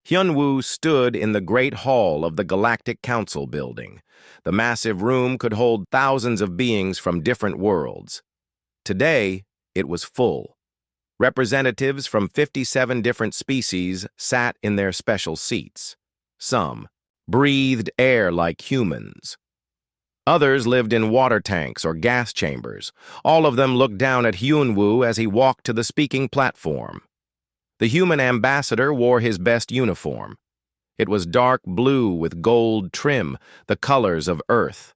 Hyunwoo stood in the Great Hall of the Galactic Council building. The massive room could hold thousands of beings from different worlds. Today, it was full. Representatives from 57 different species sat in their special seats. Some breathed air like humans. Others lived in water tanks or gas chambers. All of them looked down at Hyunwoo as he walked to the speaking platform. The human ambassador wore his best uniform. It was dark blue with gold trim, the colors of Earth.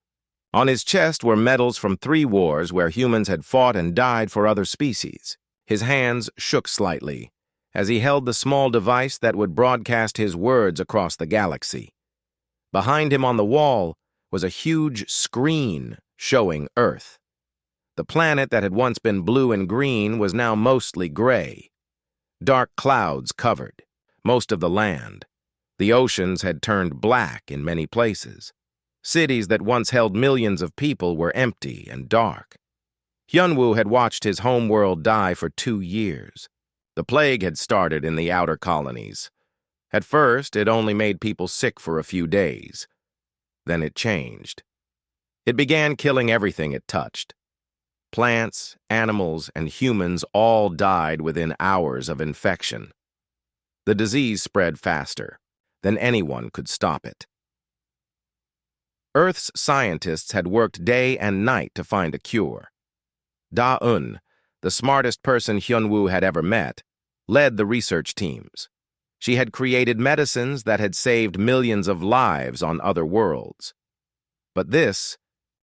On his chest were medals from 3 wars where humans had fought and died for other species. His hands shook slightly as he held the small device that would broadcast his words across the galaxy. Behind him on the wall was a huge screen showing Earth. The planet that had once been blue and green was now mostly gray. Dark clouds covered most of the land. The oceans had turned black in many places. Cities that once held millions of people were empty and dark. Hyunwoo had watched his homeworld die for 2 years. The plague had started in the outer colonies. At first, it only made people sick for a few days. Then it changed. It began killing everything it touched. Plants, animals, and humans all died within hours of infection. The disease spread faster than anyone could stop it. Earth's scientists had worked day and night to find a cure. Da-eun, the smartest person Hyunwoo had ever met, led the research teams. She had created medicines that had saved millions of lives on other worlds. But this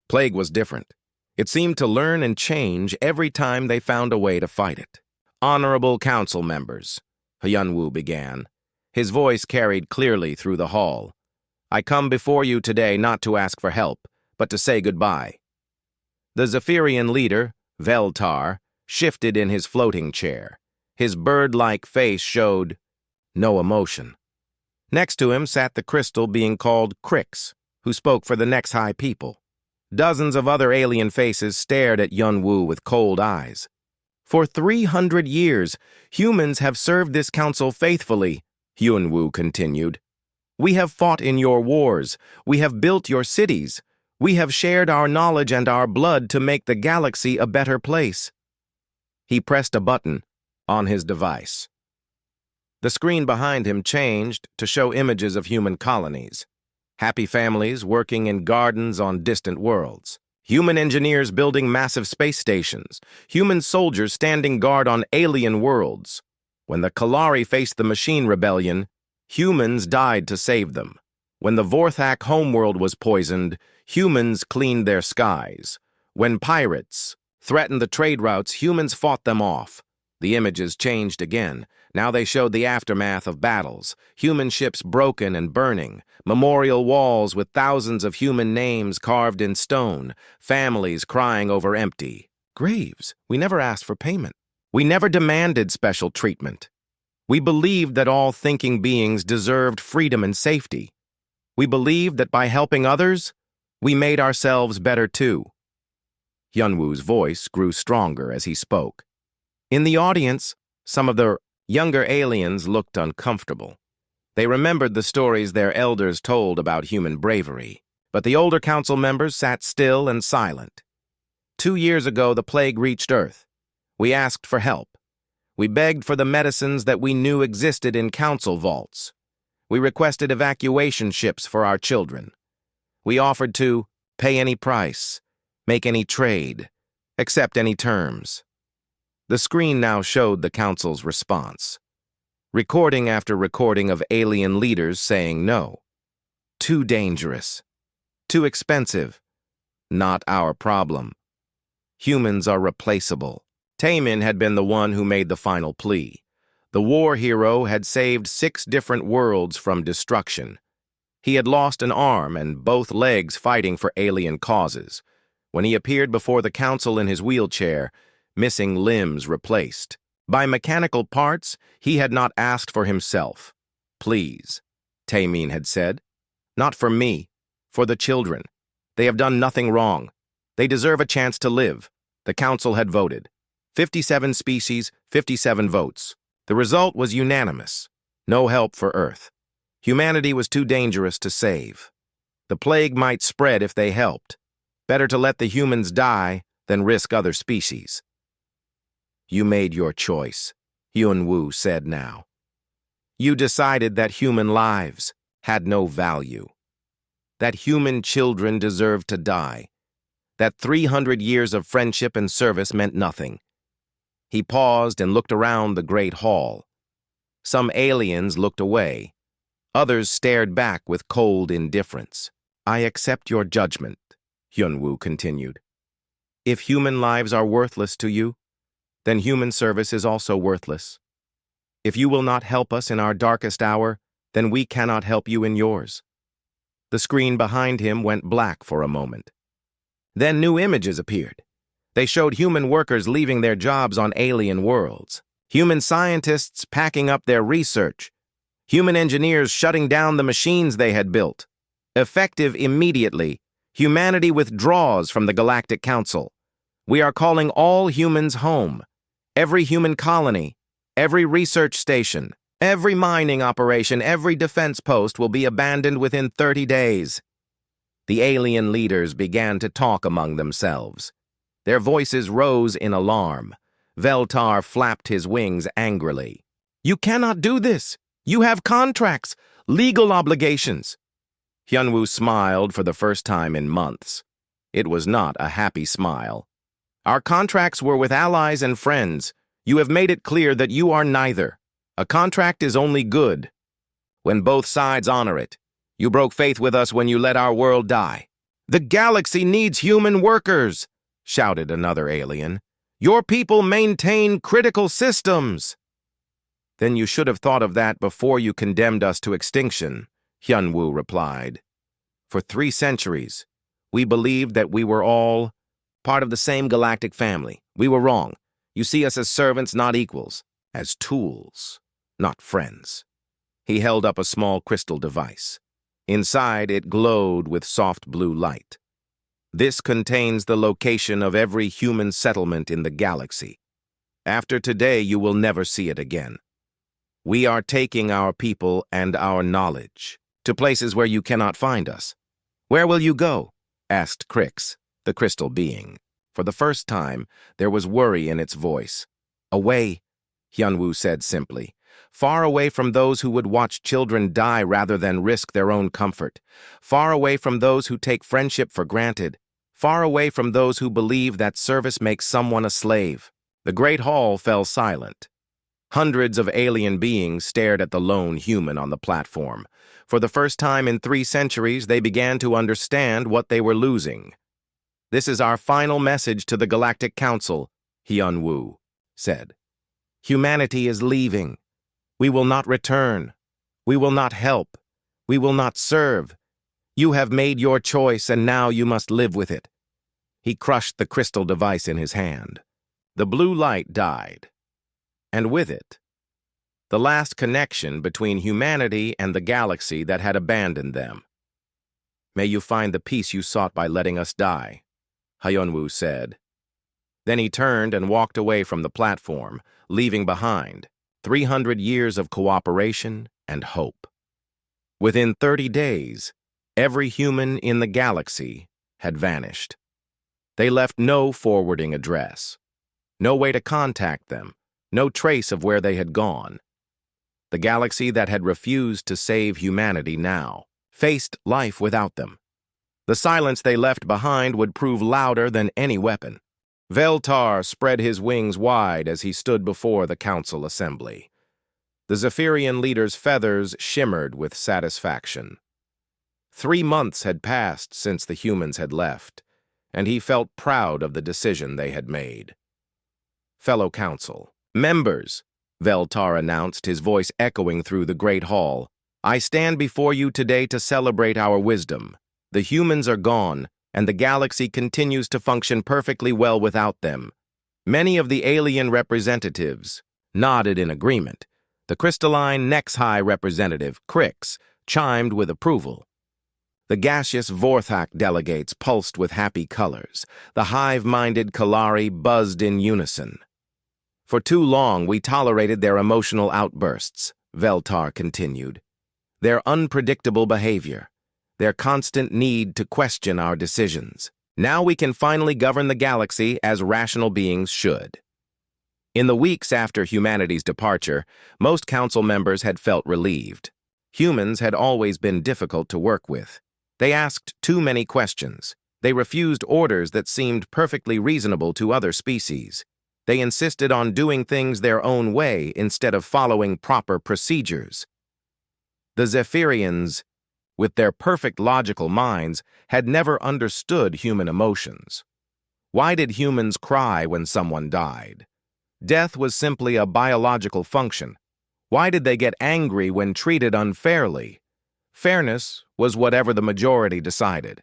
plague was different. It seemed to learn and change every time they found a way to fight it. "Honorable council members," Hyunwoo began. His voice carried clearly through the hall. "I come before you today not to ask for help, but to say goodbye." The Zephyrian leader, Veltar, shifted in his floating chair. His bird-like face showed no emotion. Next to him sat the crystal being called Crix, who spoke for the next high people. Dozens of other alien faces stared at Hyunwoo with cold eyes. "For 300 years, humans have served this council faithfully," Hyunwoo continued. "We have fought in your wars. We have built your cities. We have shared our knowledge and our blood to make the galaxy a better place." He pressed a button on his device. The screen behind him changed to show images of human colonies. Happy families working in gardens on distant worlds. Human engineers building massive space stations. Human soldiers standing guard on alien worlds. When the Kalari faced the machine rebellion, humans died to save them. When the Vorthak homeworld was poisoned, humans cleaned their skies. When pirates threatened the trade routes, humans fought them off. The images changed again. Now they showed the aftermath of battles. Human ships broken and burning. Memorial walls with thousands of human names carved in stone. Families crying over empty graves. We never asked for payment. We never demanded special treatment. We believed that all thinking beings deserved freedom and safety. We believed that by helping others, we made ourselves better too. Hyunwoo's voice grew stronger as he spoke. In the audience, some of the younger aliens looked uncomfortable. They remembered the stories their elders told about human bravery, but the older council members sat still and silent. 2 years ago, the plague reached Earth. We asked for help. We begged for the medicines that we knew existed in council vaults. We requested evacuation ships for our children. We offered to pay any price, make any trade, accept any terms. The screen now showed the council's response. Recording after recording of alien leaders saying no. Too dangerous. Too expensive. Not our problem. Humans are replaceable. Taemin had been the one who made the final plea. The war hero had saved 6 different worlds from destruction. He had lost an arm and both legs fighting for alien causes. When he appeared before the council in his wheelchair, missing limbs replaced. By mechanical parts, he had not asked for himself. "Please," Taemin had said. "Not for me, for the children. They have done nothing wrong. They deserve a chance to live." The council had voted. 57 species, 57 votes. The result was unanimous. No help for Earth. Humanity was too dangerous to save. The plague might spread if they helped. Better to let the humans die than risk other species. You made your choice, Hyun-woo said now. You decided that human lives had no value, that human children deserved to die, that 300 years of friendship and service meant nothing. He paused and looked around the great hall. Some aliens looked away. Others stared back with cold indifference. I accept your judgment, Hyun-woo continued. If human lives are worthless to you, then human service is also worthless. If you will not help us in our darkest hour, then we cannot help you in yours. The screen behind him went black for a moment. Then new images appeared. They showed human workers leaving their jobs on alien worlds, human scientists packing up their research, human engineers shutting down the machines they had built. Effective immediately, humanity withdraws from the Galactic Council. We are calling all humans home. Every human colony, every research station, every mining operation, every defense post will be abandoned within 30 days. The alien leaders began to talk among themselves. Their voices rose in alarm. Veltar flapped his wings angrily. You cannot do this. You have contracts, legal obligations. Hyun-woo smiled for the first time in months. It was not a happy smile. Our contracts were with allies and friends. You have made it clear that you are neither. A contract is only good when both sides honor it. You broke faith with us when you let our world die. The galaxy needs human workers, shouted another alien. Your people maintain critical systems. Then you should have thought of that before you condemned us to extinction, Hyun-woo replied. For 3 centuries, we believed that we were all part of the same galactic family. We were wrong. You see us as servants, not equals, as tools, not friends. He held up a small crystal device. Inside, it glowed with soft blue light. This contains the location of every human settlement in the galaxy. After today, you will never see it again. We are taking our people and our knowledge to places where you cannot find us. Where will you go? Asked Crix, the crystal being. For the first time, there was worry in its voice. Away, Hyun-woo said simply. Far away from those who would watch children die rather than risk their own comfort. Far away from those who take friendship for granted. Far away from those who believe that service makes someone a slave. The great hall fell silent. Hundreds of alien beings stared at the lone human on the platform. For the first time in 3 centuries, they began to understand what they were losing. This is our final message to the Galactic Council, Hyun-woo said. Humanity is leaving. We will not return. We will not help. We will not serve. You have made your choice, and now you must live with it. He crushed the crystal device in his hand. The blue light died. And with it, the last connection between humanity and the galaxy that had abandoned them. May you find the peace you sought by letting us die, Hyun-woo said. Then he turned and walked away from the platform, leaving behind 300 years of cooperation and hope. Within 30 days, every human in the galaxy had vanished. They left no forwarding address, no way to contact them, no trace of where they had gone. The galaxy that had refused to save humanity now faced life without them. The silence they left behind would prove louder than any weapon. Veltar spread his wings wide as he stood before the council assembly. The Zephyrian leader's feathers shimmered with satisfaction. 3 months had passed since the humans had left, and he felt proud of the decision they had made. Fellow council, members, Veltar announced, his voice echoing through the great hall. I stand before you today to celebrate our wisdom. The humans are gone, and the galaxy continues to function perfectly well without them. Many of the alien representatives nodded in agreement. The crystalline Nex-High representative, Crix, chimed with approval. The gaseous Vorthak delegates pulsed with happy colors. The hive-minded Kalari buzzed in unison. For too long, we tolerated their emotional outbursts, Veltar continued. their unpredictable behavior, their constant need to question our decisions. Now we can finally govern the galaxy as rational beings should. In the weeks after humanity's departure, most council members had felt relieved. Humans had always been difficult to work with. They asked too many questions. They refused orders that seemed perfectly reasonable to other species. They insisted on doing things their own way instead of following proper procedures. The Zephyrians, with their perfect logical minds, had never understood human emotions. Why did humans cry when someone died? Death was simply a biological function. Why did they get angry when treated unfairly? Fairness was whatever the majority decided.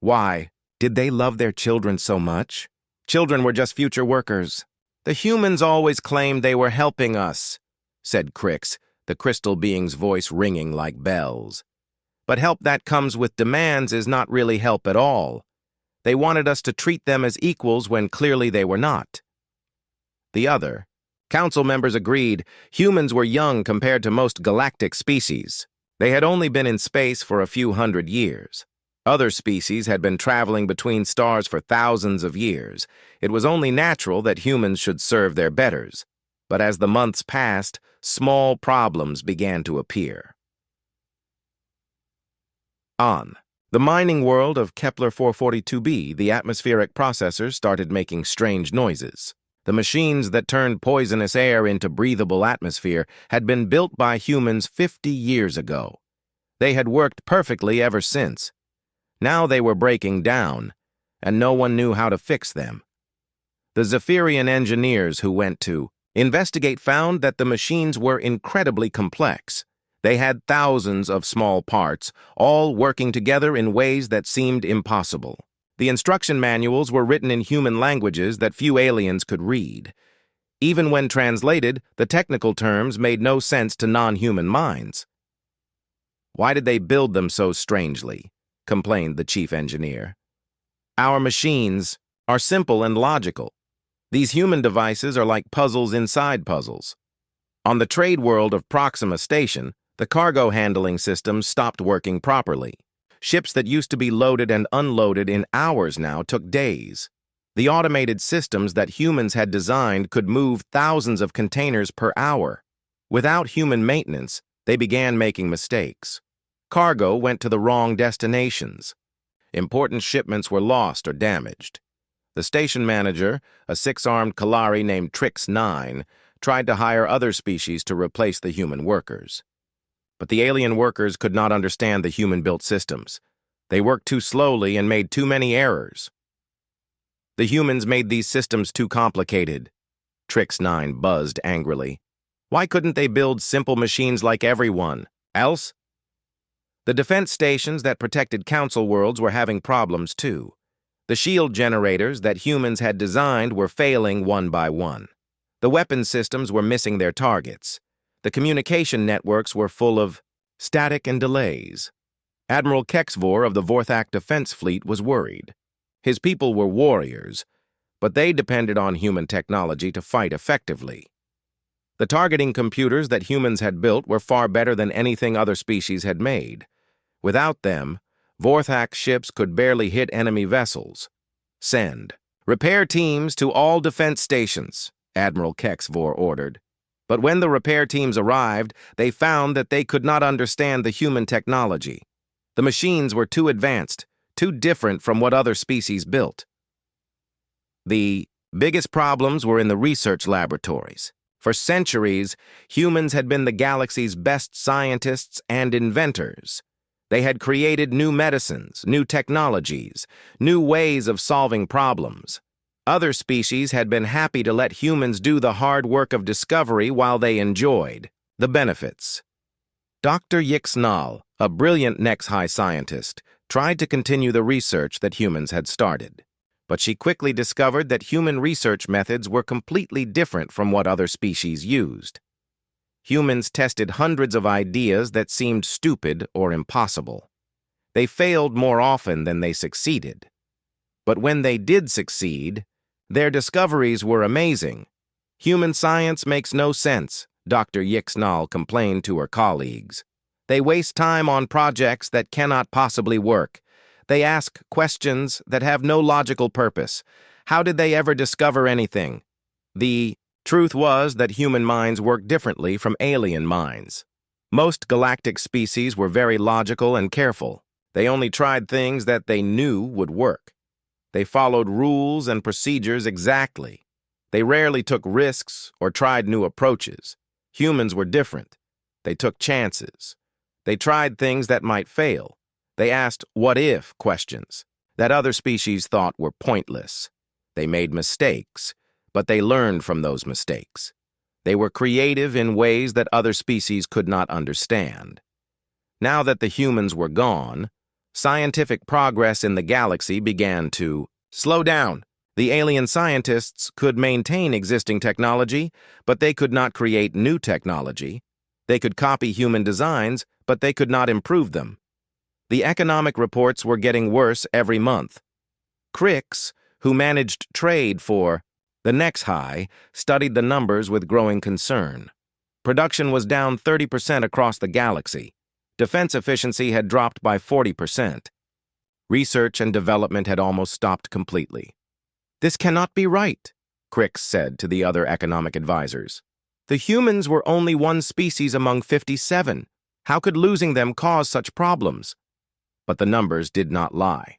Why? Did they love their children so much? Children were just future workers. The humans always claimed they were helping us, said Crix, the crystal being's voice ringing like bells. But help that comes with demands is not really help at all. They wanted us to treat them as equals when clearly they were not. The other council members agreed humans were young compared to most galactic species. They had only been in space for a few hundred years. Other species had been traveling between stars for thousands of years. It was only natural that humans should serve their betters. But as the months passed, small problems began to appear. On the mining world of Kepler 442b, the atmospheric processors started making strange noises. The machines that turned poisonous air into breathable atmosphere had been built by humans 50 years ago. They had worked perfectly ever since. Now they were breaking down, and no one knew how to fix them. The Zephyrian engineers who went to investigate found that the machines were incredibly complex. They had thousands of small parts, all working together in ways that seemed impossible. The instruction manuals were written in human languages that few aliens could read. Even when translated, the technical terms made no sense to non-human minds. Why did they build them so strangely? Complained the chief engineer. Our machines are simple and logical. These human devices are like puzzles inside puzzles. On the trade world of Proxima Station, the cargo handling systems stopped working properly. Ships that used to be loaded and unloaded in hours now took days. The automated systems that humans had designed could move thousands of containers per hour. Without human maintenance, they began making mistakes. Cargo went to the wrong destinations. Important shipments were lost or damaged. The station manager, a six-armed Kalari named Trix 9, tried to hire other species to replace the human workers. But the alien workers could not understand the human-built systems. They worked too slowly and made too many errors. The humans made these systems too complicated. Trix 9 buzzed angrily. Why couldn't they build simple machines like everyone else? The defense stations that protected council worlds were having problems too. The shield generators that humans had designed were failing one by one. The weapon systems were missing their targets. The communication networks were full of static and delays. Admiral Kexvor of the Vorthak Defense Fleet was worried. His people were warriors, but they depended on human technology to fight effectively. The targeting computers that humans had built were far better than anything other species had made. Without them, Vorthak ships could barely hit enemy vessels. Send repair teams to all defense stations, Admiral Kexvor ordered. But when the repair teams arrived, they found that they could not understand the human technology. The machines were too advanced, too different from what other species built. The biggest problems were in the research laboratories. For centuries, humans had been the galaxy's best scientists and inventors. They had created new medicines, new technologies, new ways of solving problems. Other species had been happy to let humans do the hard work of discovery while they enjoyed the benefits. Dr. Yixnal, a brilliant Nex-High scientist, tried to continue the research that humans had started. But she quickly discovered that human research methods were completely different from what other species used. Humans tested hundreds of ideas that seemed stupid or impossible. They failed more often than they succeeded. But when they did succeed, their discoveries were amazing. Human science makes no sense, Dr. Yixnal complained to her colleagues. They waste time on projects that cannot possibly work. They ask questions that have no logical purpose. How did they ever discover anything? The truth was that human minds work differently from alien minds. Most galactic species were very logical and careful. They only tried things that they knew would work. They followed rules and procedures exactly. They rarely took risks or tried new approaches. Humans were different. They took chances. They tried things that might fail. They asked what-if questions that other species thought were pointless. They made mistakes, but they learned from those mistakes. They were creative in ways that other species could not understand. Now that the humans were gone, scientific progress in the galaxy began to slow down. The alien scientists could maintain existing technology, but they could not create new technology. They could copy human designs, but they could not improve them. The economic reports were getting worse every month. Crix, who managed trade for the HFY, studied the numbers with growing concern. Production was down 30% across the galaxy. Defense efficiency had dropped by 40%. Research and development had almost stopped completely. "This cannot be right," Crix said to the other economic advisors. "The humans were only one species among 57. How could losing them cause such problems?" But the numbers did not lie.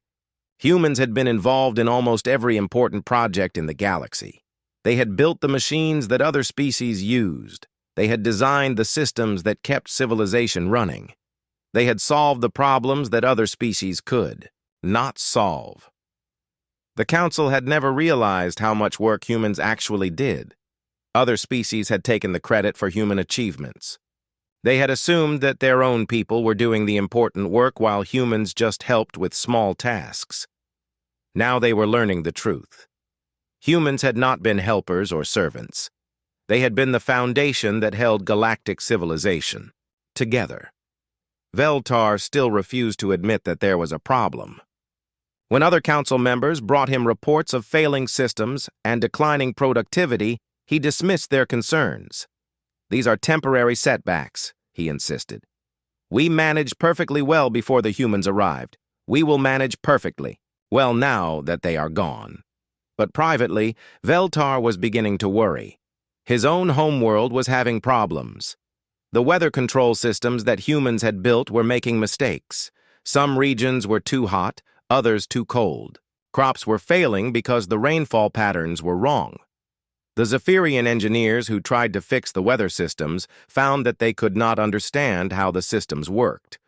Humans had been involved in almost every important project in the galaxy. They had built the machines that other species used. They had designed the systems that kept civilization running. They had solved the problems that other species could not solve. The Council had never realized how much work humans actually did. Other species had taken the credit for human achievements. They had assumed that their own people were doing the important work while humans just helped with small tasks. Now they were learning the truth. Humans had not been helpers or servants. They had been the foundation that held galactic civilization together. Veltar still refused to admit that there was a problem. When other council members brought him reports of failing systems and declining productivity, he dismissed their concerns. "These are temporary setbacks," he insisted. "We managed perfectly well before the humans arrived. We will manage perfectly well now that they are gone." But privately, Veltar was beginning to worry. His own homeworld was having problems. The weather control systems that humans had built were making mistakes. Some regions were too hot, others too cold. Crops were failing because the rainfall patterns were wrong. The Zephyrian engineers who tried to fix the weather systems found that they could not understand how the systems worked.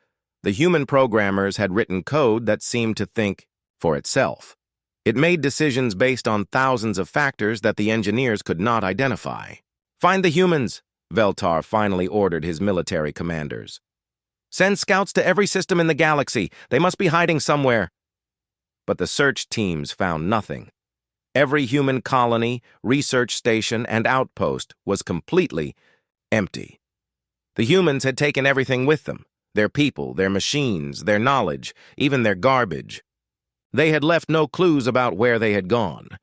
The human programmers had written code that seemed to think for itself. It made decisions based on thousands of factors that the engineers could not identify. "Find the humans," Veltar finally ordered his military commanders. "Send scouts to every system in the galaxy. They must be hiding somewhere." But the search teams found nothing. Every human colony, research station, and outpost was completely empty. The humans had taken everything with them: their people, their machines, their knowledge, even their garbage. They had left no clues about where they had gone.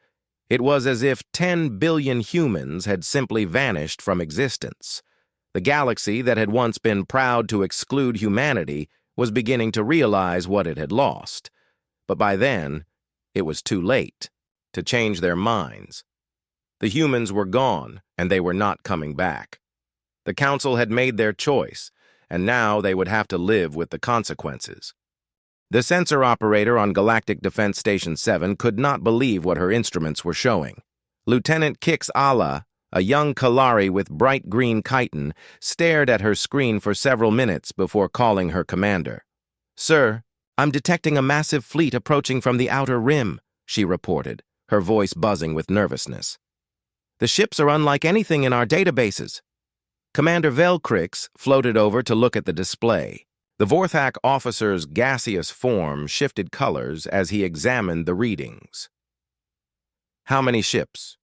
It was as if 10 billion humans had simply vanished from existence. The galaxy that had once been proud to exclude humanity was beginning to realize what it had lost. But by then, it was too late to change their minds. The humans were gone, and they were not coming back. The Council had made their choice, and now they would have to live with the consequences. The sensor operator on Galactic Defense Station 7 could not believe what her instruments were showing. Lieutenant Kix Ala, a young Kalari with bright green chitin, stared at her screen for several minutes before calling her commander. "Sir, I'm detecting a massive fleet approaching from the outer rim," she reported, her voice buzzing with nervousness. "The ships are unlike anything in our databases." Commander Velkrix floated over to look at the display. The Vorthak officer's gaseous form shifted colors as he examined the readings. "How many ships?"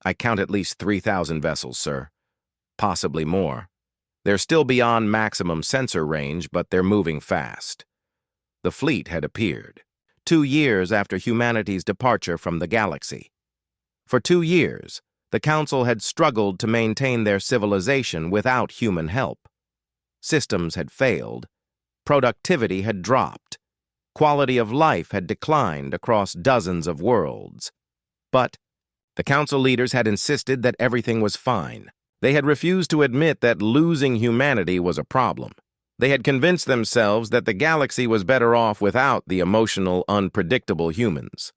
"I count at least 3,000 vessels, sir. Possibly more. They're still beyond maximum sensor range, but they're moving fast." The fleet had appeared 2 years after humanity's departure from the galaxy. For 2 years, the Council had struggled to maintain their civilization without human help. Systems had failed. Productivity had dropped. Quality of life had declined across dozens of worlds. But the council leaders had insisted that everything was fine. They had refused to admit that losing humanity was a problem. They had convinced themselves that the galaxy was better off without the emotional, unpredictable humans.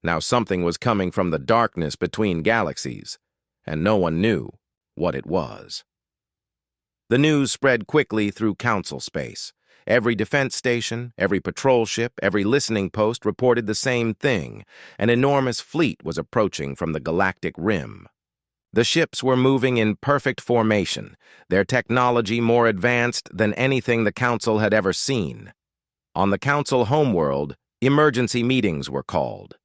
Now something was coming from the darkness between galaxies, and no one knew what it was. The news spread quickly through council space. Every defense station, every patrol ship, every listening post reported the same thing. An enormous fleet was approaching from the galactic rim. The ships were moving in perfect formation, their technology more advanced than anything the Council had ever seen. On the Council homeworld, emergency meetings were called.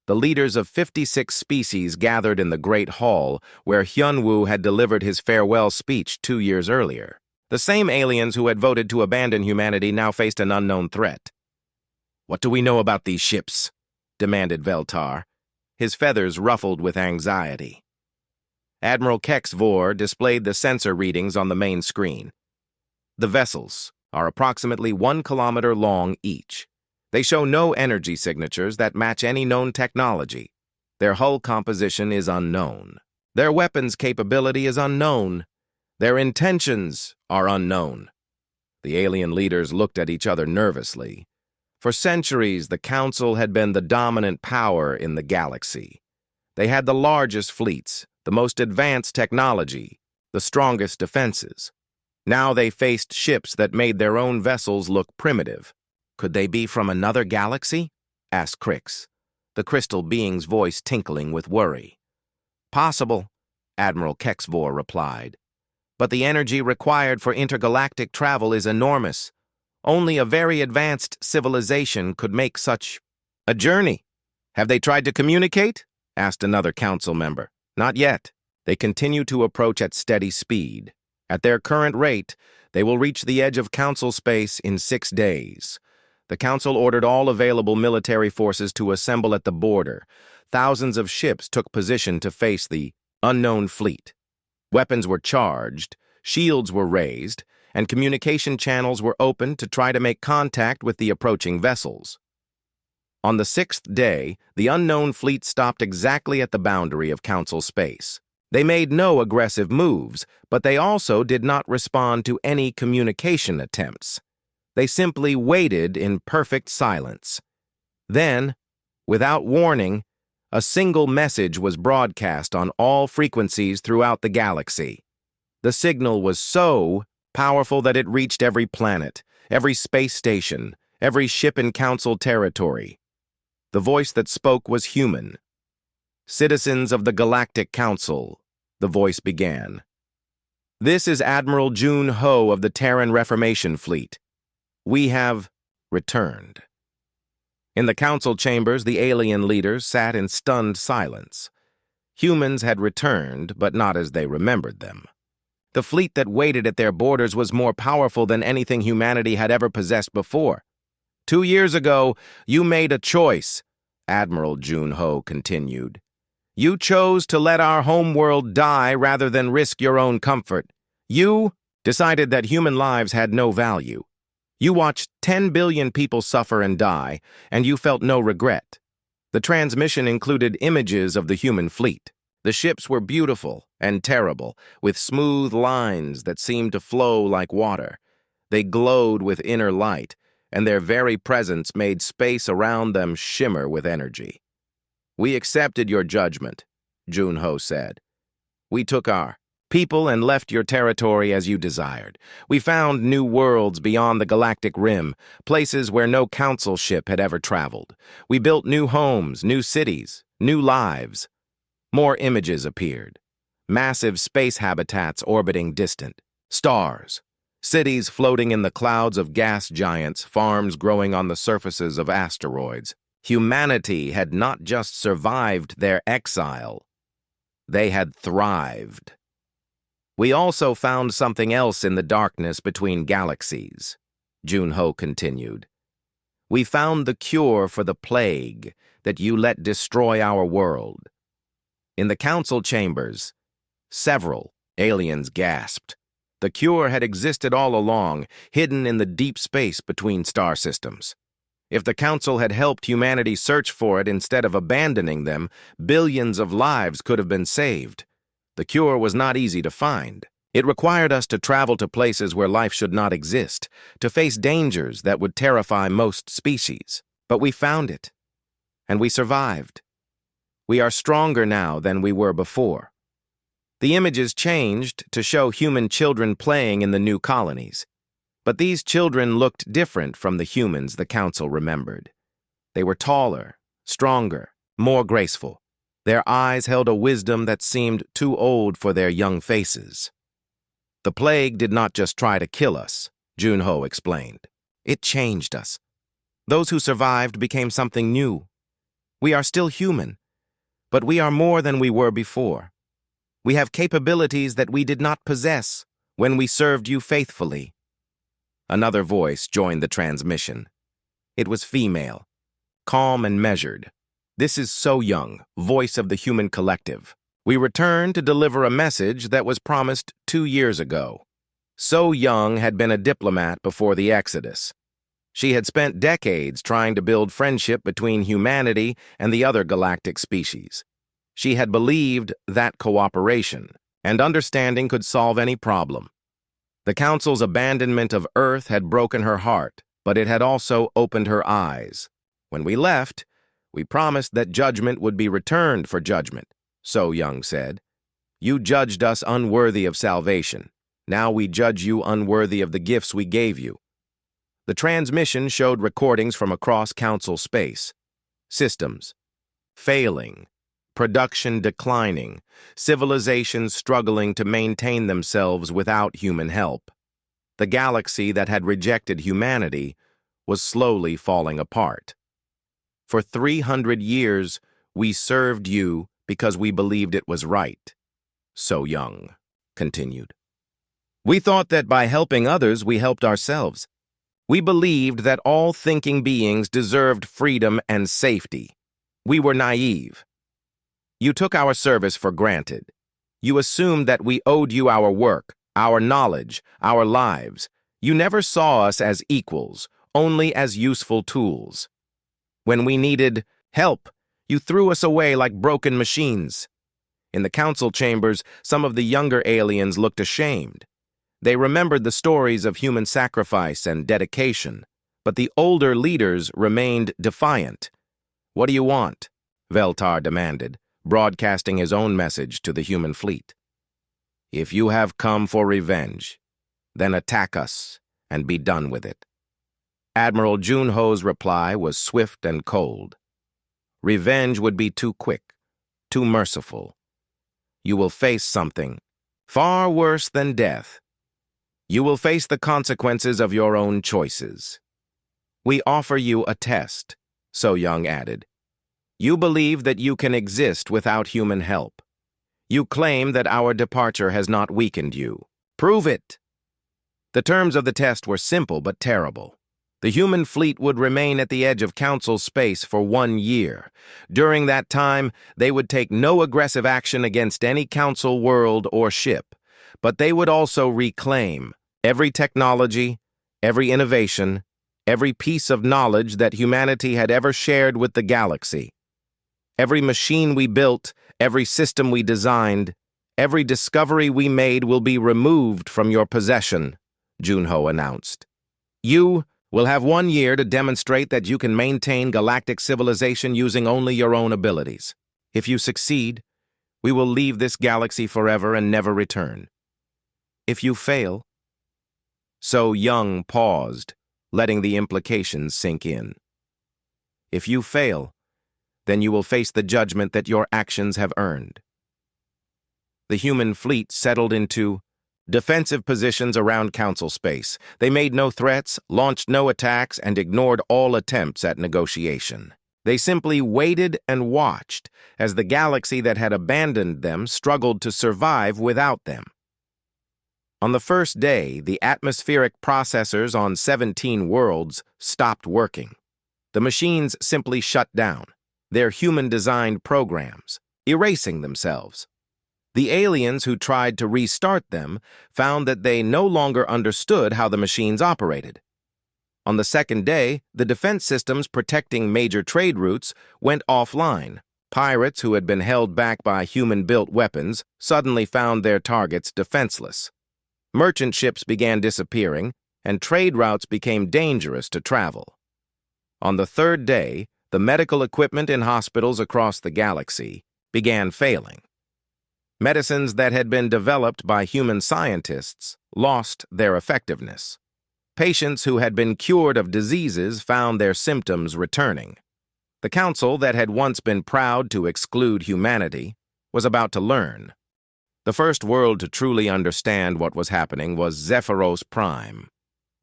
The leaders of 56 species gathered in the Great Hall, where Hyunwoo had delivered his farewell speech 2 years earlier. The same aliens who had voted to abandon humanity now faced an unknown threat. "What do we know about these ships?" demanded Veltar, his feathers ruffled with anxiety. Admiral Kex Vor displayed the sensor readings on the main screen. The vessels are approximately 1 kilometer long each. They show no energy signatures that match any known technology. Their hull composition is unknown. Their weapons capability is unknown. Their intentions are unknown. The alien leaders looked at each other nervously. For centuries, the Council had been the dominant power in the galaxy. They had the largest fleets, the most advanced technology, the strongest defenses. Now they faced ships that made their own vessels look primitive. "Could they be from another galaxy?" asked Crix, the crystal being's voice tinkling with worry. "Possible," Admiral Kex Vor replied. "But the energy required for intergalactic travel is enormous. Only a very advanced civilization could make such a journey." "Have they tried to communicate?" asked another council member. "Not yet. They continue to approach at steady speed. At their current rate, they will reach the edge of council space in 6 days. The council ordered all available military forces to assemble at the border. Thousands of ships took position to face the unknown fleet. Weapons were charged, shields were raised, and communication channels were opened to try to make contact with the approaching vessels. On the 6th day, the unknown fleet stopped exactly at the boundary of council space. They made no aggressive moves, but they also did not respond to any communication attempts. They simply waited in perfect silence. Then, without warning, a single message was broadcast on all frequencies throughout the galaxy. The signal was so powerful that it reached every planet, every space station, every ship in council territory. The voice that spoke was human. "Citizens of the Galactic Council," the voice began. "This is Admiral Jun Ho of the Terran Reformation Fleet. We have returned." In the council chambers, the alien leaders sat in stunned silence. Humans had returned, but not as they remembered them. The fleet that waited at their borders was more powerful than anything humanity had ever possessed before. "2 years ago, you made a choice," Admiral Jun Ho continued. "You chose to let our homeworld die rather than risk your own comfort. You decided that human lives had no value. You watched 10 billion people suffer and die, and you felt no regret. The transmission included images of the human fleet. The ships were beautiful and terrible, with smooth lines that seemed to flow like water. They glowed with inner light, and their very presence made space around them shimmer with energy. We accepted your judgment," Jun Ho said. "We took our people and left your territory as you desired. We found new worlds beyond the galactic rim, places where no council ship had ever traveled. We built new homes, new cities, new lives." More images appeared. Massive space habitats orbiting distant stars. Cities floating in the clouds of gas giants, farms growing on the surfaces of asteroids. Humanity had not just survived their exile, they had thrived. "We also found something else in the darkness between galaxies," Jun Ho continued. "We found the cure for the plague that you let destroy our world." In the council chambers, several aliens gasped. The cure had existed all along, hidden in the deep space between star systems. If the Council had helped humanity search for it instead of abandoning them, billions of lives could have been saved. The cure was not easy to find. It required us to travel to places where life should not exist, to face dangers that would terrify most species. But we found it, and we survived. We are stronger now than we were before. The images changed to show human children playing in the new colonies. But these children looked different from the humans the Council remembered. They were taller, stronger, more graceful. Their eyes held a wisdom that seemed too old for their young faces. The plague did not just try to kill us, Junho explained. It changed us. Those who survived became something new. We are still human, but we are more than we were before. We have capabilities that we did not possess when we served you faithfully. Another voice joined the transmission. It was female, calm and measured. This is So Young, voice of the human collective. We return to deliver a message that was promised 2 years ago. So Young had been a diplomat before the Exodus. She had spent decades trying to build friendship between humanity and the other galactic species. She had believed that cooperation and understanding could solve any problem. The Council's abandonment of Earth had broken her heart, but it had also opened her eyes. When we left, we promised that judgment would be returned for judgment, So Young said. You judged us unworthy of salvation. Now we judge you unworthy of the gifts we gave you. The transmission showed recordings from across Council space. Systems failing, production declining, civilizations struggling to maintain themselves without human help. The galaxy that had rejected humanity was slowly falling apart. For 300 years, we served you because we believed it was right, So Young continued. We thought that by helping others, we helped ourselves. We believed that all thinking beings deserved freedom and safety. We were naive. You took our service for granted. You assumed that we owed you our work, our knowledge, our lives. You never saw us as equals, only as useful tools. When we needed help, you threw us away like broken machines. In the Council chambers, some of the younger aliens looked ashamed. They remembered the stories of human sacrifice and dedication, but the older leaders remained defiant. What do you want? Veltar demanded, broadcasting his own message to the human fleet. If you have come for revenge, then attack us and be done with it. Admiral Junho's reply was swift and cold. Revenge would be too quick, too merciful. You will face something far worse than death. You will face the consequences of your own choices. We offer you a test, So Young added. You believe that you can exist without human help. You claim that our departure has not weakened you. Prove it. The terms of the test were simple but terrible. The human fleet would remain at the edge of Council space for 1 year. During that time, they would take no aggressive action against any Council world or ship, but they would also reclaim every technology, every innovation, every piece of knowledge that humanity had ever shared with the galaxy. Every machine we built, every system we designed, every discovery we made will be removed from your possession, Junho announced. You will have 1 year to demonstrate that you can maintain galactic civilization using only your own abilities. If you succeed, we will leave this galaxy forever and never return. If you fail, So Young paused, letting the implications sink in. If you fail, then you will face the judgment that your actions have earned. The human fleet settled into defensive positions around Council space. They made no threats, launched no attacks, and ignored all attempts at negotiation. They simply waited and watched as the galaxy that had abandoned them struggled to survive without them. On the first day, the atmospheric processors on 17 worlds stopped working. The machines simply shut down, their human-designed programs, erasing themselves. The aliens who tried to restart them found that they no longer understood how the machines operated. On the second day, the defense systems protecting major trade routes went offline. Pirates who had been held back by human-built weapons suddenly found their targets defenseless. Merchant ships began disappearing, and trade routes became dangerous to travel. On the third day, the medical equipment in hospitals across the galaxy began failing. Medicines that had been developed by human scientists lost their effectiveness. Patients who had been cured of diseases found their symptoms returning. The council that had once been proud to exclude humanity was about to learn. The first world to truly understand what was happening was Zephyros Prime,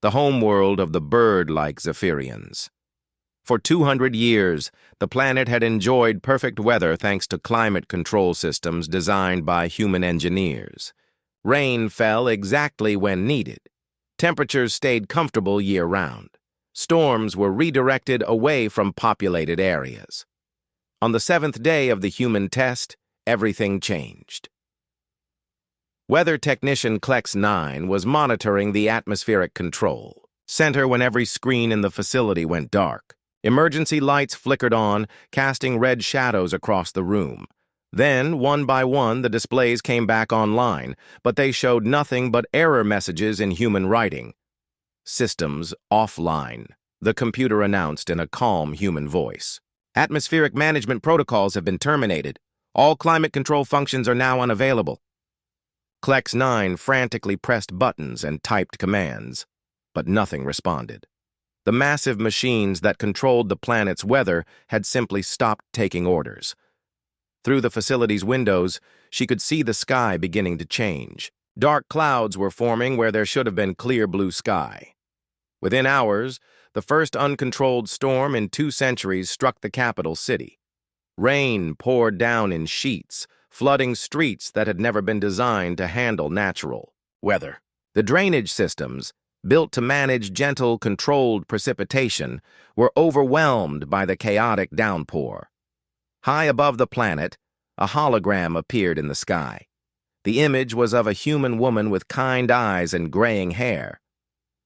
the home world of the bird-like Zephyrians. For 200 years, the planet had enjoyed perfect weather thanks to climate control systems designed by human engineers. Rain fell exactly when needed. Temperatures stayed comfortable year-round. Storms were redirected away from populated areas. On the seventh day of the human test, everything changed. Weather technician Klex 9 was monitoring the atmospheric control center when every screen in the facility went dark. Emergency lights flickered on, casting red shadows across the room. Then, one by one, the displays came back online, but they showed nothing but error messages in human writing. Systems offline, the computer announced in a calm human voice. Atmospheric management protocols have been terminated. All climate control functions are now unavailable. Klex 9 frantically pressed buttons and typed commands, but nothing responded. The massive machines that controlled the planet's weather had simply stopped taking orders. Through the facility's windows, she could see the sky beginning to change. Dark clouds were forming where there should have been clear blue sky. Within hours, the first uncontrolled storm in 2 centuries struck the capital city. Rain poured down in sheets, flooding streets that had never been designed to handle natural weather. The drainage systems, built to manage gentle, controlled precipitation, were overwhelmed by the chaotic downpour. High above the planet, a hologram appeared in the sky. The image was of a human woman with kind eyes and graying hair.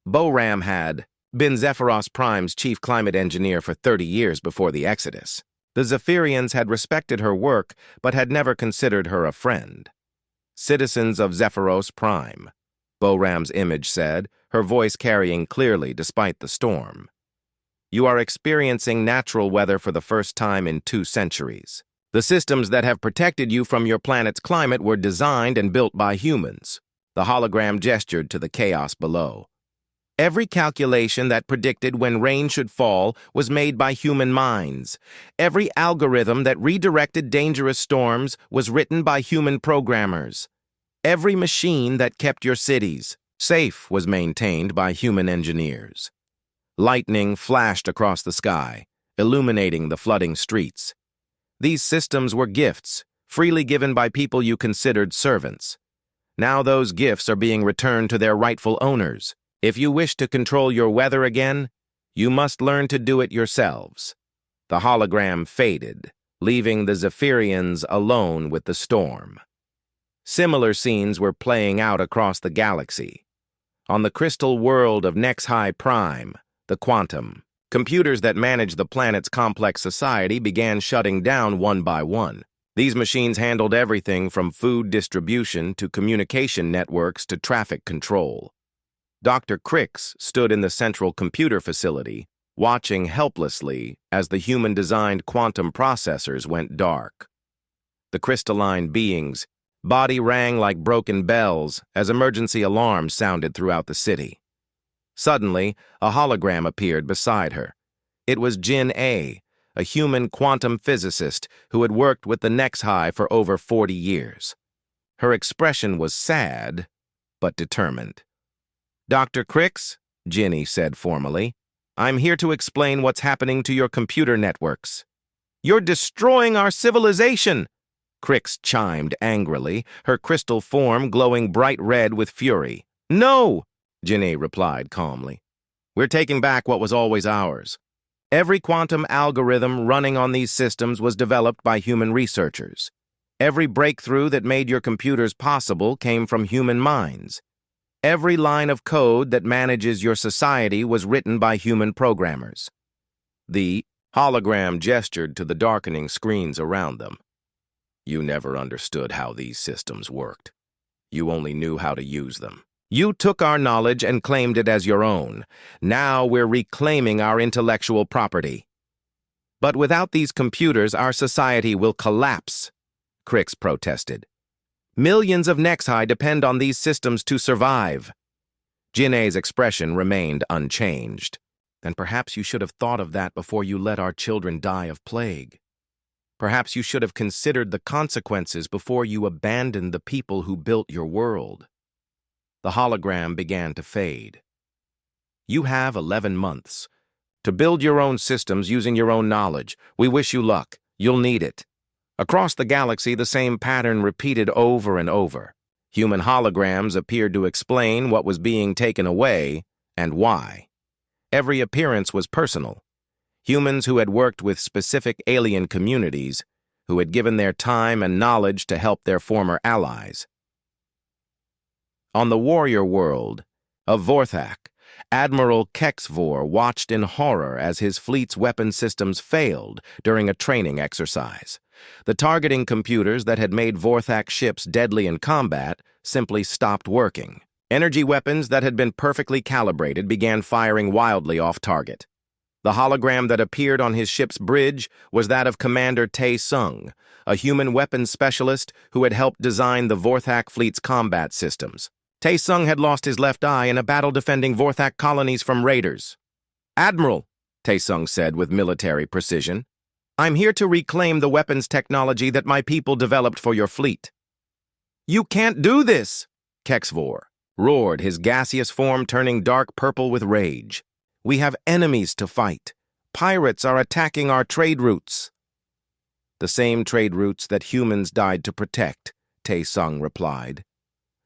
Boram had been Zephyros Prime's chief climate engineer for 30 years before the Exodus. The Zephyrians had respected her work, but had never considered her a friend. Citizens of Zephyros Prime, Boram's image said, her voice carrying clearly despite the storm. You are experiencing natural weather for the first time in 2 centuries. The systems that have protected you from your planet's climate were designed and built by humans. The hologram gestured to the chaos below. Every calculation that predicted when rain should fall was made by human minds. Every algorithm that redirected dangerous storms was written by human programmers. Every machine that kept your cities safe was maintained by human engineers. Lightning flashed across the sky, illuminating the flooding streets. These systems were gifts, freely given by people you considered servants. Now those gifts are being returned to their rightful owners. If you wish to control your weather again, you must learn to do it yourselves. The hologram faded, leaving the Zephyrians alone with the storm. Similar scenes were playing out across the galaxy. On the crystal world of HFY Prime, the Quantum, computers that managed the planet's complex society began shutting down one by one. These machines handled everything from food distribution to communication networks to traffic control. Dr. Crix stood in the central computer facility, watching helplessly as the human-designed quantum processors went dark. The crystalline being's body rang like broken bells as emergency alarms sounded throughout the city. Suddenly, a hologram appeared beside her. It was Jin A, a human quantum physicist who had worked with the HFY for over 40 years. Her expression was sad, but determined. Dr. Crix, Ginny said formally, I'm here to explain what's happening to your computer networks. You're destroying our civilization, Crix chimed angrily, her crystal form glowing bright red with fury. No, Ginny replied calmly. We're taking back what was always ours. Every quantum algorithm running on these systems was developed by human researchers. Every breakthrough that made your computers possible came from human minds. Every line of code that manages your society was written by human programmers. The hologram gestured to the darkening screens around them. You never understood how these systems worked. You only knew how to use them. You took our knowledge and claimed it as your own. Now we're reclaiming our intellectual property. But without these computers, our society will collapse, Crix protested. Millions of Nexhi depend on these systems to survive. Jin'e's expression remained unchanged. Then perhaps you should have thought of that before you let our children die of plague. Perhaps you should have considered the consequences before you abandoned the people who built your world. The hologram began to fade. You have 11 months to build your own systems using your own knowledge. We wish you luck. You'll need it. Across the galaxy, the same pattern repeated over and over. Human holograms appeared to explain what was being taken away and why. Every appearance was personal. Humans who had worked with specific alien communities, who had given their time and knowledge to help their former allies. On the warrior world of Vorthak, Admiral Kexvor watched in horror as his fleet's weapon systems failed during a training exercise. The targeting computers that had made Vorthak ships deadly in combat simply stopped working. Energy weapons that had been perfectly calibrated began firing wildly off target. The hologram that appeared on his ship's bridge was that of Commander Tae Sung, a human weapons specialist who had helped design the Vorthak fleet's combat systems. Tae Sung had lost his left eye in a battle defending Vorthak colonies from raiders. "Admiral," Tae Sung said with military precision, "I'm here to reclaim the weapons technology that my people developed for your fleet." "You can't do this!" Kexvor roared, his gaseous form turning dark purple with rage. "We have enemies to fight. Pirates are attacking our trade routes." "The same trade routes that humans died to protect," Tae Sung replied.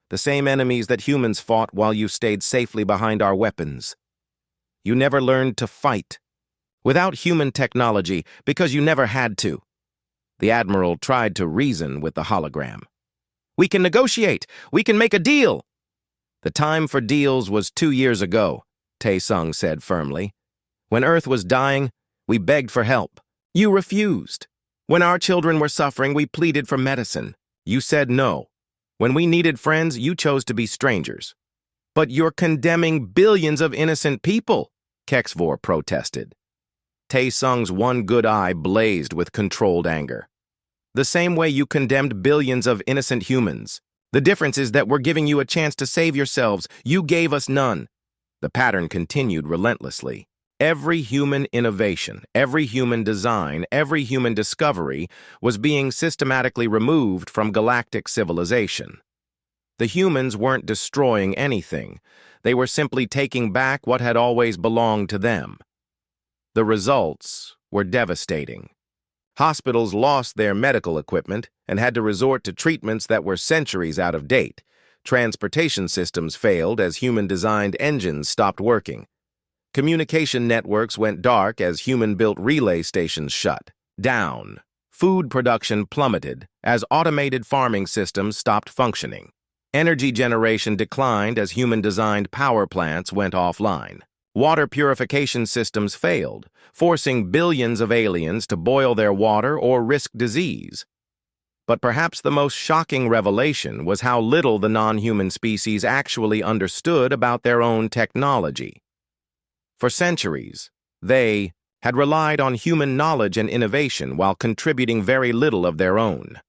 "The same enemies that humans fought while you stayed safely behind our weapons. You never learned to fight. Without human technology, because you never had to." The Admiral tried to reason with the hologram. "We can negotiate. We can make a deal." "The time for deals was 2 years ago," Tae Sung said firmly. "When Earth was dying, we begged for help. You refused. When our children were suffering, we pleaded for medicine. You said no. When we needed friends, you chose to be strangers." "But you're condemning billions of innocent people," Kexvor protested. Tae Sung's one good eye blazed with controlled anger. "The same way you condemned billions of innocent humans. The difference is that we're giving you a chance to save yourselves. You gave us none." The pattern continued relentlessly. Every human innovation, every human design, every human discovery was being systematically removed from galactic civilization. The humans weren't destroying anything. They were simply taking back what had always belonged to them. The results were devastating. Hospitals lost their medical equipment and had to resort to treatments that were centuries out of date. Transportation systems failed as human-designed engines stopped working. Communication networks went dark as human-built relay stations shut down. Food production plummeted as automated farming systems stopped functioning. Energy generation declined as human-designed power plants went offline. Water purification systems failed, forcing billions of aliens to boil their water or risk disease. But perhaps the most shocking revelation was how little the non-human species actually understood about their own technology. For centuries, they had relied on human knowledge and innovation while contributing very little of their own.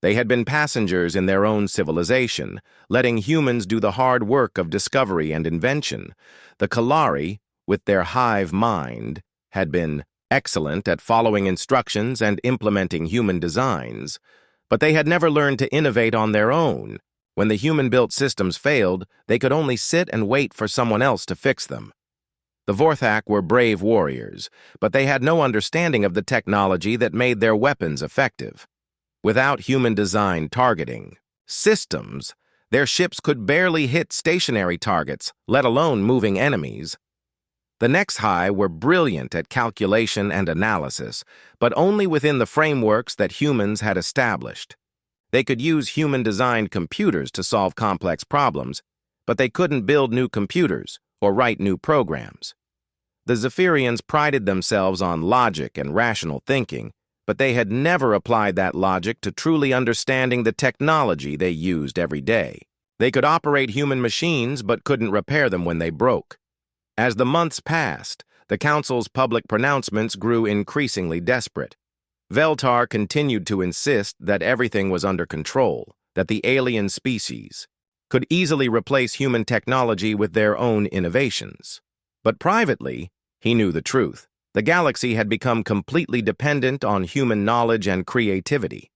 They had been passengers in their own civilization, letting humans do the hard work of discovery and invention. The Kalari, with their hive mind, had been excellent at following instructions and implementing human designs, but they had never learned to innovate on their own. When the human-built systems failed, they could only sit and wait for someone else to fix them. The Vorthak were brave warriors, but they had no understanding of the technology that made their weapons effective. Without human-designed targeting systems, their ships could barely hit stationary targets, let alone moving enemies. The Nexhi were brilliant at calculation and analysis, but only within the frameworks that humans had established. They could use human-designed computers to solve complex problems, but they couldn't build new computers or write new programs. The Zephyrians prided themselves on logic and rational thinking, but they had never applied that logic to truly understanding the technology they used every day. They could operate human machines but couldn't repair them when they broke. As the months passed, the Council's public pronouncements grew increasingly desperate. Veltar continued to insist that everything was under control, that the alien species could easily replace human technology with their own innovations. But privately, he knew the truth. The galaxy had become completely dependent on human knowledge and creativity.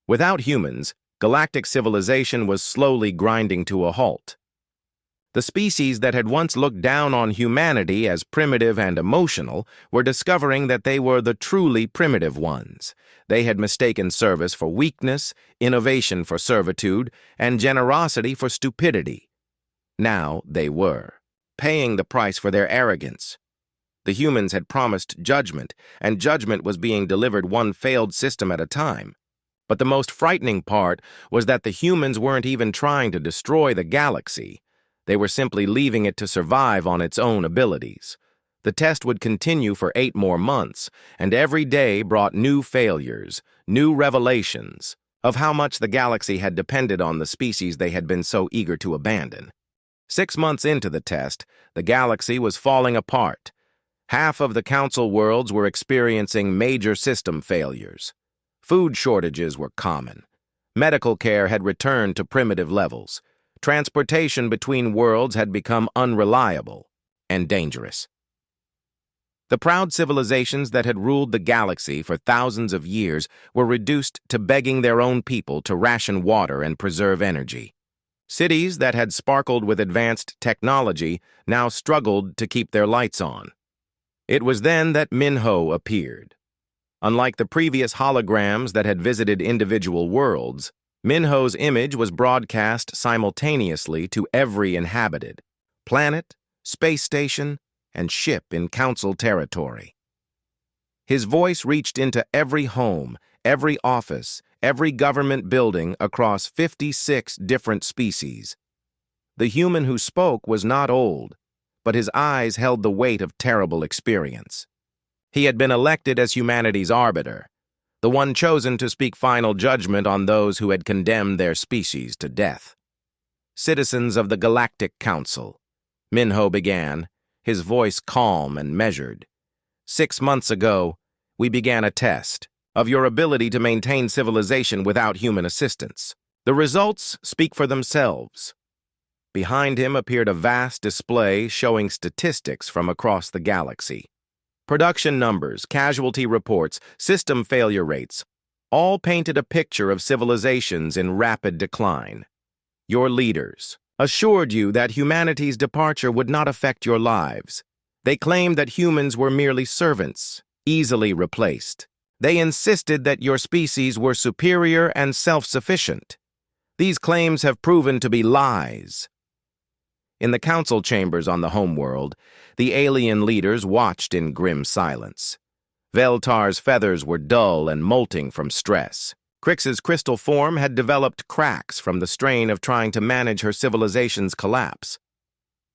Without humans, galactic civilization was slowly grinding to a halt. The species that had once looked down on humanity as primitive and emotional were discovering that they were the truly primitive ones. They had mistaken service for weakness, innovation for servitude, and generosity for stupidity. Now they were paying the price for their arrogance. The humans had promised judgment, and judgment was being delivered one failed system at a time. But the most frightening part was that the humans weren't even trying to destroy the galaxy. They were simply leaving it to survive on its own abilities. The test would continue for 8 more months, and every day brought new failures, new revelations of how much the galaxy had depended on the species they had been so eager to abandon. 6 months into the test, the galaxy was falling apart. Half of the Council worlds were experiencing major system failures. Food shortages were common. Medical care had returned to primitive levels. Transportation between worlds had become unreliable and dangerous. The proud civilizations that had ruled the galaxy for thousands of years were reduced to begging their own people to ration water and preserve energy. Cities that had sparkled with advanced technology now struggled to keep their lights on. It was then that Minho appeared. Unlike the previous holograms that had visited individual worlds, Minho's image was broadcast simultaneously to every inhabited planet, space station, and ship in Council territory. His voice reached into every home, every office, every government building across 56 different species. The human who spoke was not old, but his eyes held the weight of terrible experience. He had been elected as humanity's arbiter, the one chosen to speak final judgment on those who had condemned their species to death. Citizens of the Galactic Council, Minho began, his voice calm and measured. 6 months ago, we began a test of your ability to maintain civilization without human assistance. The results speak for themselves. Behind him appeared a vast display showing statistics from across the galaxy. Production numbers, casualty reports, system failure rates, all painted a picture of civilizations in rapid decline. Your leaders assured you that humanity's departure would not affect your lives. They claimed that humans were merely servants, easily replaced. They insisted that your species were superior and self-sufficient. These claims have proven to be lies. In the council chambers on the homeworld, the alien leaders watched in grim silence. Veltar's feathers were dull and molting from stress. Crix's crystal form had developed cracks from the strain of trying to manage her civilization's collapse.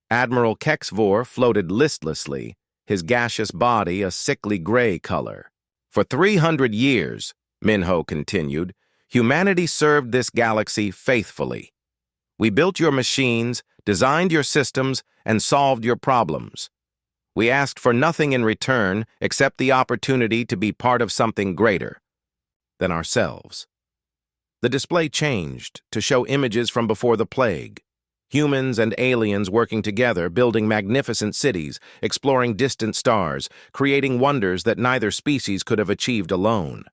Admiral Kexvor floated listlessly, his gaseous body a sickly gray color. For 300 years, Minho continued, humanity served this galaxy faithfully. We built your machines, designed your systems, and solved your problems. We asked for nothing in return except the opportunity to be part of something greater than ourselves. The display changed to show images from before the plague. Humans and aliens working together, building magnificent cities, exploring distant stars, creating wonders that neither species could have achieved alone.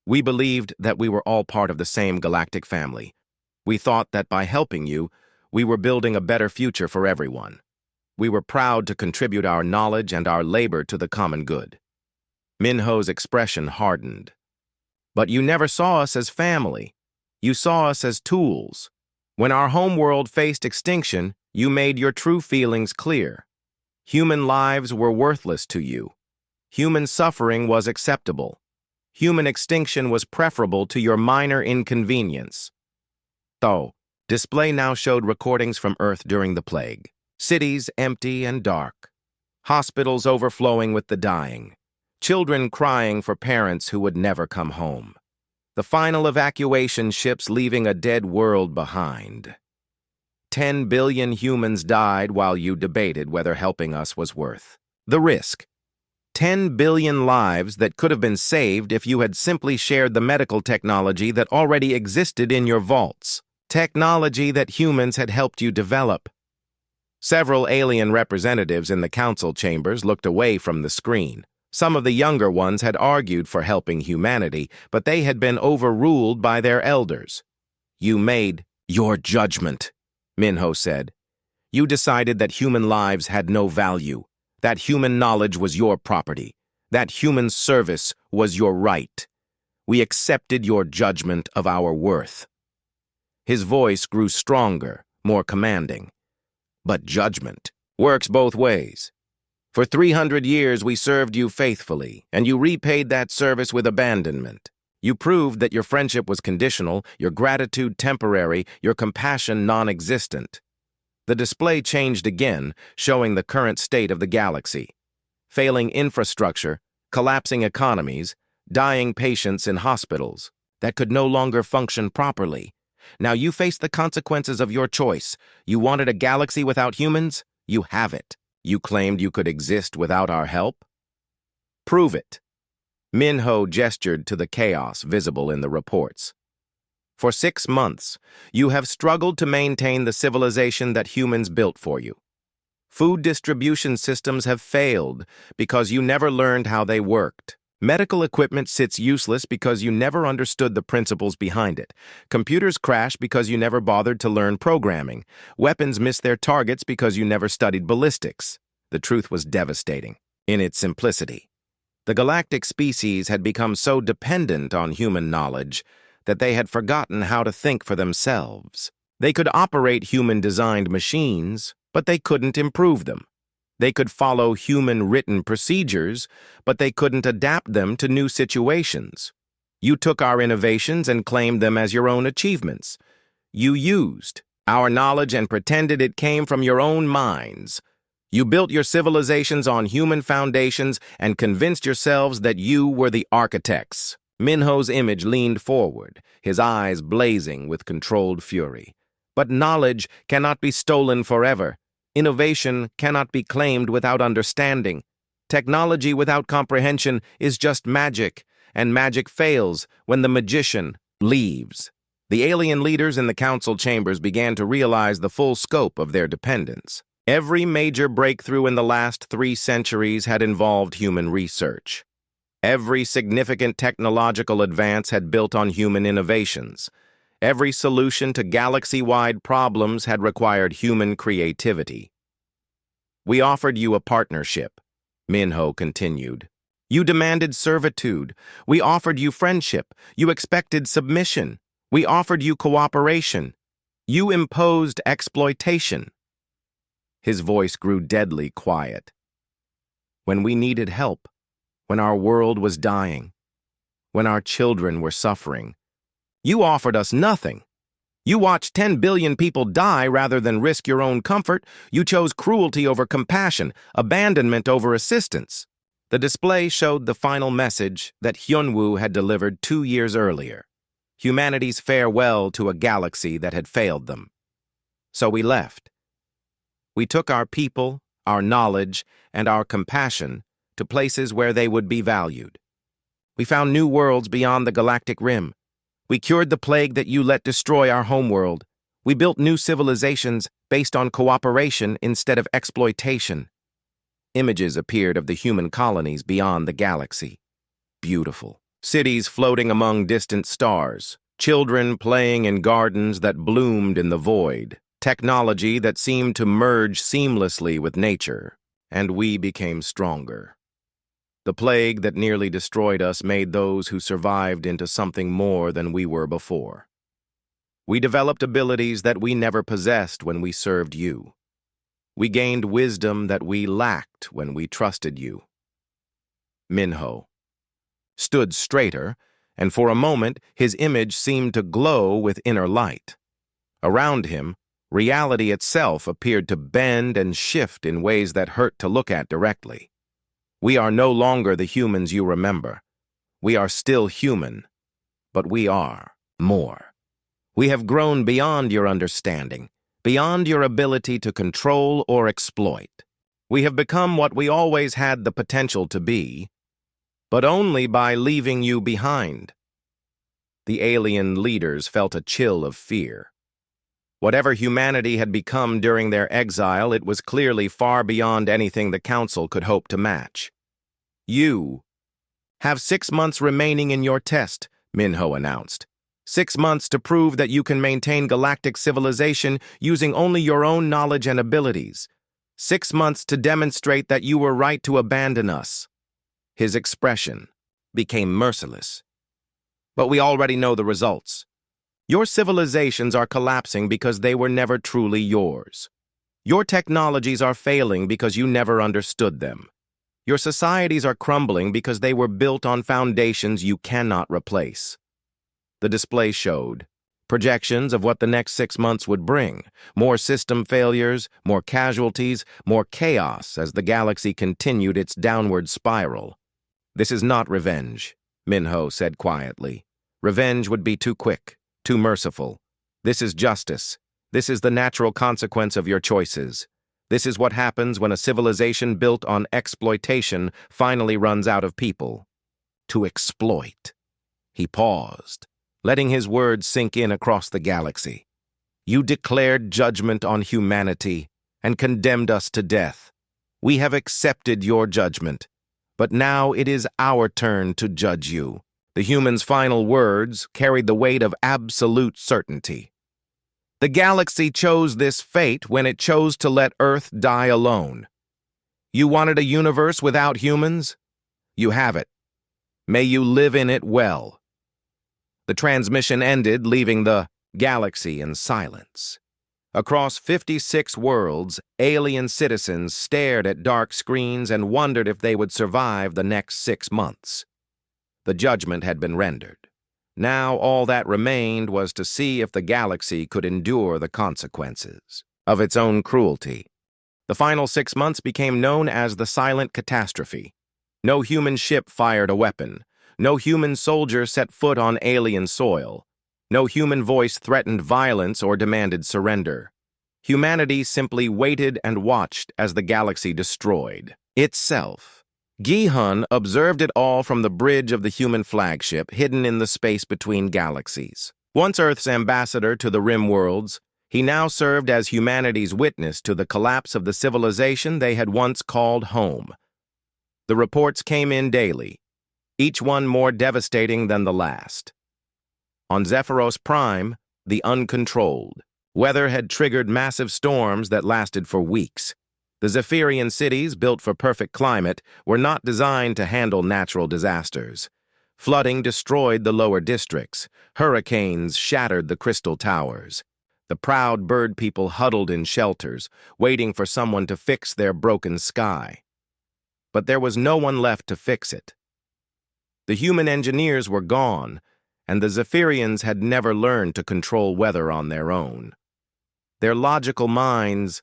We believed that we were all part of the same galactic family. We thought that by helping you, we were building a better future for everyone. We were proud to contribute our knowledge and our labor to the common good. Minho's expression hardened. But you never saw us as family. You saw us as tools. When our homeworld faced extinction, you made your true feelings clear. Human lives were worthless to you. Human suffering was acceptable. Human extinction was preferable to your minor inconvenience. Though, display now showed recordings from Earth during the plague. Cities empty and dark. Hospitals overflowing with the dying. Children crying for parents who would never come home. The final evacuation ships leaving a dead world behind. 10 billion humans died while you debated whether helping us was worth the risk. 10 billion lives that could have been saved if you had simply shared the medical technology that already existed in your vaults. Technology that humans had helped you develop. Several alien representatives in the council chambers looked away from the screen. Some of the younger ones had argued for helping humanity, but they had been overruled by their elders. You made your judgment, Minho said. You decided that human lives had no value, that human knowledge was your property, that human service was your right. We accepted your judgment of our worth. His voice grew stronger, more commanding. But judgment works both ways. For 300 years we served you faithfully, and you repaid that service with abandonment. You proved that your friendship was conditional, your gratitude temporary, your compassion non-existent. The display changed again, showing the current state of the galaxy. Failing infrastructure, collapsing economies, dying patients in hospitals that could no longer function properly. Now you face the consequences of your choice. You wanted a galaxy without humans? You have it. You claimed you could exist without our help? Prove it. Minho gestured to the chaos visible in the reports. For 6 months, you have struggled to maintain the civilization that humans built for you. Food distribution systems have failed because you never learned how they worked. Medical equipment sits useless because you never understood the principles behind it. Computers crash because you never bothered to learn programming. Weapons miss their targets because you never studied ballistics. The truth was devastating, in its simplicity. The galactic species had become so dependent on human knowledge that they had forgotten how to think for themselves. They could operate human-designed machines, but they couldn't improve them. They could follow human-written procedures, but they couldn't adapt them to new situations. You took our innovations and claimed them as your own achievements. You used our knowledge and pretended it came from your own minds. You built your civilizations on human foundations and convinced yourselves that you were the architects. Minho's image leaned forward, his eyes blazing with controlled fury. But knowledge cannot be stolen forever. Innovation cannot be claimed without understanding. Technology without comprehension is just magic, and magic fails when the magician leaves. The alien leaders in the council chambers began to realize the full scope of their dependence. Every major breakthrough in the last 3 centuries had involved human research. Every significant technological advance had built on human innovations. Every solution to galaxy-wide problems had required human creativity. We offered you a partnership, Minho continued. You demanded servitude. We offered you friendship. You expected submission. We offered you cooperation. You imposed exploitation. His voice grew deadly quiet. When we needed help, when our world was dying, when our children were suffering, you offered us nothing. You watched 10 billion people die rather than risk your own comfort. You chose cruelty over compassion, abandonment over assistance. The display showed the final message that Hyunwoo had delivered 2 years earlier. Humanity's farewell to a galaxy that had failed them. So we left. We took our people, our knowledge, and our compassion to places where they would be valued. We found new worlds beyond the galactic rim. We cured the plague that you let destroy our homeworld. We built new civilizations based on cooperation instead of exploitation. Images appeared of the human colonies beyond the galaxy. Beautiful. Cities floating among distant stars. Children playing in gardens that bloomed in the void. Technology that seemed to merge seamlessly with nature. And we became stronger. The plague that nearly destroyed us made those who survived into something more than we were before. We developed abilities that we never possessed when we served you. We gained wisdom that we lacked when we trusted you. Minho. stood straighter, and for a moment his image seemed to glow with inner light. Around him, reality itself appeared to bend and shift in ways that hurt to look at directly. We are no longer the humans you remember. We are still human, but we are more. We have grown beyond your understanding, beyond your ability to control or exploit. We have become what we always had the potential to be, but only by leaving you behind. The alien leaders felt a chill of fear. Whatever humanity had become during their exile, it was clearly far beyond anything the Council could hope to match. You have 6 months remaining in your test, Minho announced. 6 months to prove that you can maintain galactic civilization using only your own knowledge and abilities. 6 months to demonstrate that you were right to abandon us. His expression became merciless. But we already know the results. Your civilizations are collapsing because they were never truly yours. Your technologies are failing because you never understood them. Your societies are crumbling because they were built on foundations you cannot replace. The display showed projections of what the next 6 months would bring: more system failures, more casualties, more chaos as the galaxy continued its downward spiral. This is not revenge, Minho said quietly. Revenge would be too quick, too merciful. This is justice. This is the natural consequence of your choices. This is what happens when a civilization built on exploitation finally runs out of people. To exploit. He paused, letting his words sink in across the galaxy. You declared judgment on humanity and condemned us to death. We have accepted your judgment, but now it is our turn to judge you. The human's final words carried the weight of absolute certainty. The galaxy chose this fate when it chose to let Earth die alone. You wanted a universe without humans? You have it. May you live in it well. The transmission ended, leaving the galaxy in silence. Across 56 worlds, alien citizens stared at dark screens and wondered if they would survive the next 6 months. The judgment had been rendered. Now all that remained was to see if the galaxy could endure the consequences of its own cruelty. The final 6 months became known as the Silent Catastrophe. No human ship fired a weapon. No human soldier set foot on alien soil. No human voice threatened violence or demanded surrender. Humanity simply waited and watched as the galaxy destroyed itself. Gi-hun observed it all from the bridge of the human flagship hidden in the space between galaxies. Once Earth's ambassador to the Rim worlds, he now served as humanity's witness to the collapse of the civilization they had once called home. The reports came in daily, each one more devastating than the last. On Zephyros Prime, the uncontrolled, weather had triggered massive storms that lasted for weeks. The Zephyrian cities, built for perfect climate, were not designed to handle natural disasters. Flooding destroyed the lower districts. Hurricanes shattered the crystal towers. The proud bird people huddled in shelters, waiting for someone to fix their broken sky. But there was no one left to fix it. The human engineers were gone, and the Zephyrians had never learned to control weather on their own. Their logical minds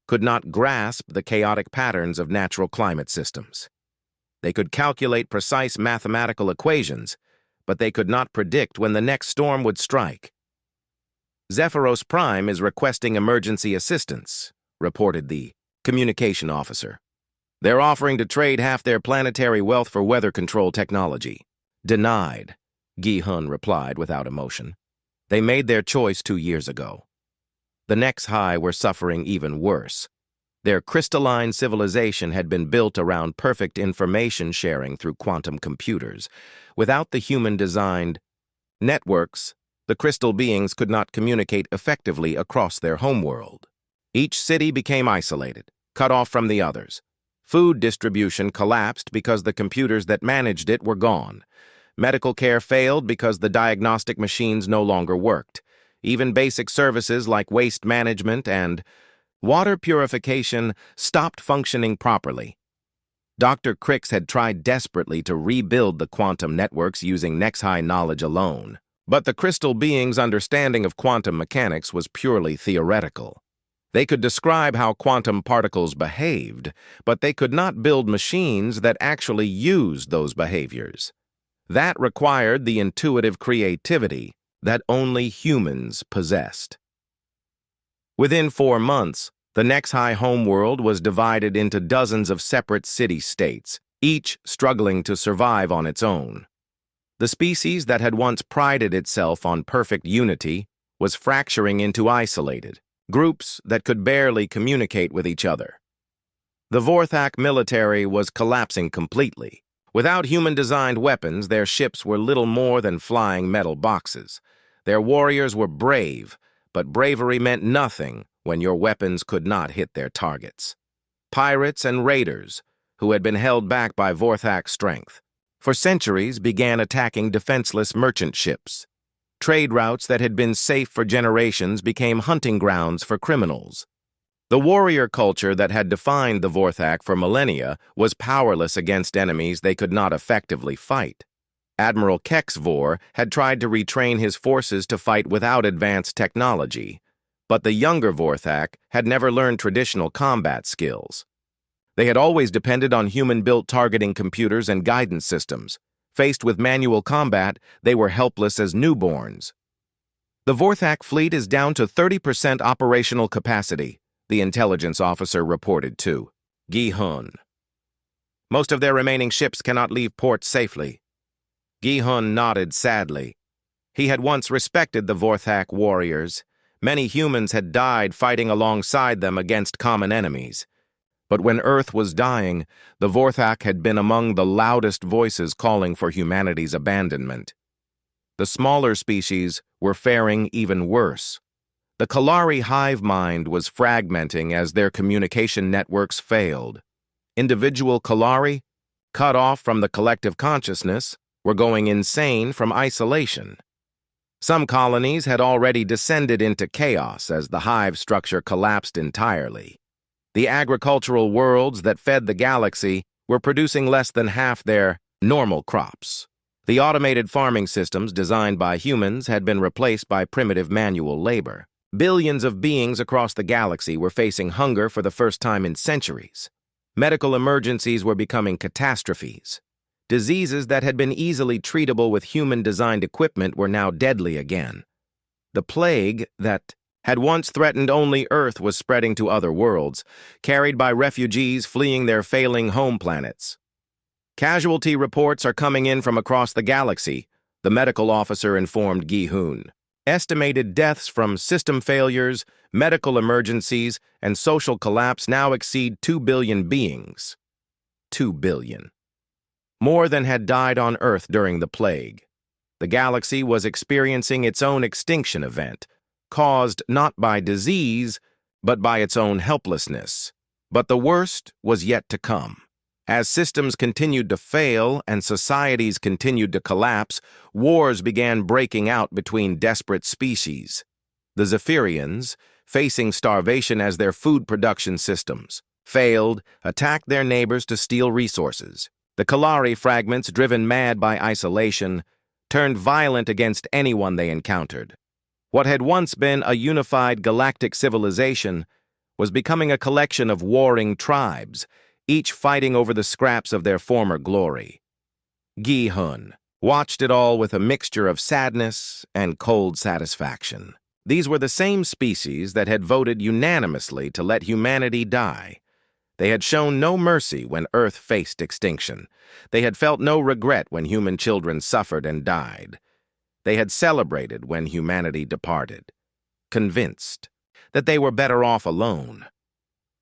could not grasp the chaotic patterns of natural climate systems. They could calculate precise mathematical equations, but they could not predict when the next storm would strike. Zephyros Prime is requesting emergency assistance, reported the communication officer. They're offering to trade half their planetary wealth for weather control technology. Denied, Gi-hun replied without emotion. They made their choice 2 years ago. The next high were suffering even worse. Their crystalline civilization had been built around perfect information sharing through quantum computers. Without the human-designed networks, the crystal beings could not communicate effectively across their homeworld. Each city became isolated, cut off from the others. Food distribution collapsed because the computers that managed it were gone. Medical care failed because the diagnostic machines no longer worked. Even basic services like waste management and water purification stopped functioning properly. Dr. Crix had tried desperately to rebuild the quantum networks using Nexi knowledge alone. But the crystal beings' understanding of quantum mechanics was purely theoretical. They could describe how quantum particles behaved, but they could not build machines that actually used those behaviors. That required the intuitive creativity that only humans possessed. Within 4 months, the Nexi homeworld was divided into dozens of separate city-states, each struggling to survive on its own. The species that had once prided itself on perfect unity was fracturing into isolated groups that could barely communicate with each other. The Vorthak military was collapsing completely. Without human-designed weapons, their ships were little more than flying metal boxes. Their warriors were brave, but bravery meant nothing when your weapons could not hit their targets. Pirates and raiders, who had been held back by Vorthak's strength, for centuries began attacking defenseless merchant ships. Trade routes that had been safe for generations became hunting grounds for criminals. The warrior culture that had defined the Vorthak for millennia was powerless against enemies they could not effectively fight. Admiral Kexvor had tried to retrain his forces to fight without advanced technology, but the younger Vorthak had never learned traditional combat skills. They had always depended on human-built targeting computers and guidance systems. Faced with manual combat, they were helpless as newborns. The Vorthak fleet is down to 30% operational capacity, the intelligence officer reported to Gi-hun. Most of their remaining ships cannot leave port safely. Gi-hun nodded sadly. He had once respected the Vorthak warriors. Many humans had died fighting alongside them against common enemies. But when Earth was dying, the Vorthak had been among the loudest voices calling for humanity's abandonment. The smaller species were faring even worse. The Kalari hive mind was fragmenting as their communication networks failed. Individual Kalari, cut off from the collective consciousness, were going insane from isolation. Some colonies had already descended into chaos as the hive structure collapsed entirely. The agricultural worlds that fed the galaxy were producing less than half their normal crops. The automated farming systems designed by humans had been replaced by primitive manual labor. Billions of beings across the galaxy were facing hunger for the first time in centuries. Medical emergencies were becoming catastrophes. Diseases that had been easily treatable with human-designed equipment were now deadly again. The plague that had once threatened only Earth was spreading to other worlds, carried by refugees fleeing their failing home planets. Casualty reports are coming in from across the galaxy, the medical officer informed Gi-hun. Estimated deaths from system failures, medical emergencies, and social collapse now exceed 2 billion beings. 2 billion. More than had died on Earth during the plague. The galaxy was experiencing its own extinction event, caused not by disease, but by its own helplessness. But the worst was yet to come. As systems continued to fail and societies continued to collapse, wars began breaking out between desperate species. The Zephyrians, facing starvation as their food production systems, failed, attacked their neighbors to steal resources. The Kalari fragments, driven mad by isolation, turned violent against anyone they encountered. What had once been a unified galactic civilization was becoming a collection of warring tribes, each fighting over the scraps of their former glory. Gi-hun watched it all with a mixture of sadness and cold satisfaction. These were the same species that had voted unanimously to let humanity die. They had shown no mercy when Earth faced extinction. They had felt no regret when human children suffered and died. They had celebrated when humanity departed, convinced that they were better off alone.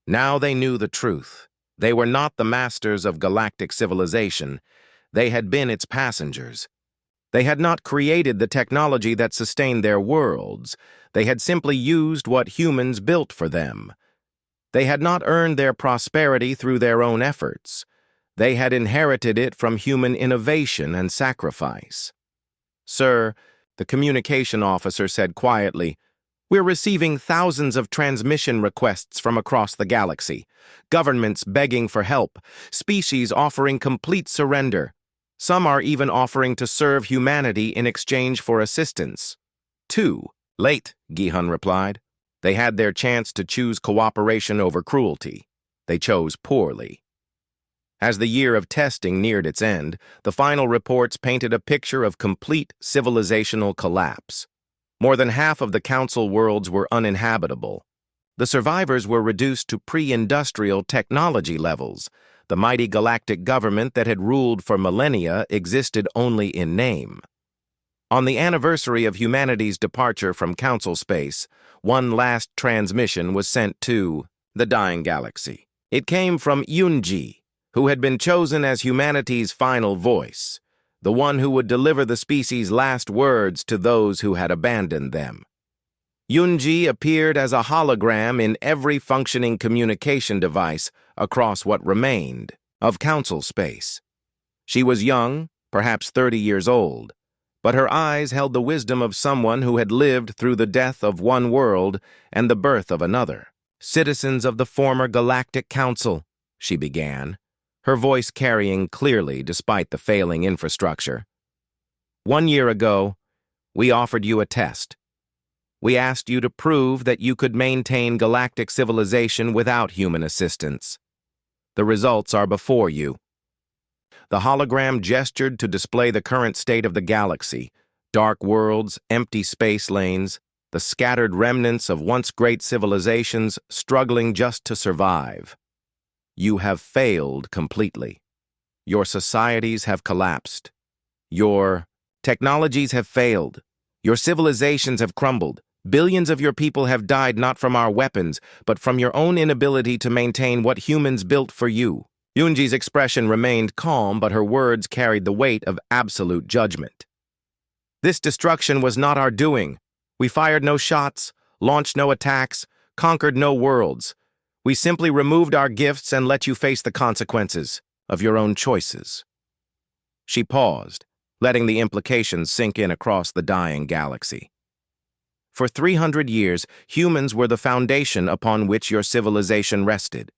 Now they knew the truth. They were not the masters of galactic civilization. They had been its passengers. They had not created the technology that sustained their worlds. They had simply used what humans built for them. They had not earned their prosperity through their own efforts. They had inherited it from human innovation and sacrifice. "Sir," the communication officer said quietly, We're receiving thousands of transmission requests from across the galaxy, governments begging for help, species offering complete surrender. Some are even offering to serve humanity in exchange for assistance. Too late, Gihun replied. They had their chance to choose cooperation over cruelty. They chose poorly. As the year of testing neared its end, the final reports painted a picture of complete civilizational collapse. More than half of the Council worlds were uninhabitable. The survivors were reduced to pre-industrial technology levels. The mighty galactic government that had ruled for millennia existed only in name. On the anniversary of humanity's departure from Council space, one last transmission was sent to the dying galaxy. It came from Yunji, who had been chosen as humanity's final voice, the one who would deliver the species' last words to those who had abandoned them. Yunji appeared as a hologram in every functioning communication device across what remained of Council space. She was young, perhaps 30 years old, but her eyes held the wisdom of someone who had lived through the death of one world and the birth of another. "Citizens of the former Galactic Council," she began, her voice carrying clearly despite the failing infrastructure. "1 year ago, we offered you a test. We asked you to prove that you could maintain galactic civilization without human assistance. The results are before you." The hologram gestured to display the current state of the galaxy: dark worlds, empty space lanes, the scattered remnants of once great civilizations struggling just to survive. You have failed completely. Your societies have collapsed. Your technologies have failed. Your civilizations have crumbled. Billions of your people have died not from our weapons, but from your own inability to maintain what humans built for you. Yunji's expression remained calm, but her words carried the weight of absolute judgment. "This destruction was not our doing. We fired no shots, launched no attacks, conquered no worlds. We simply removed our gifts and let you face the consequences of your own choices." She paused, letting the implications sink in across the dying galaxy. "For 300 years, humans were the foundation upon which your civilization rested.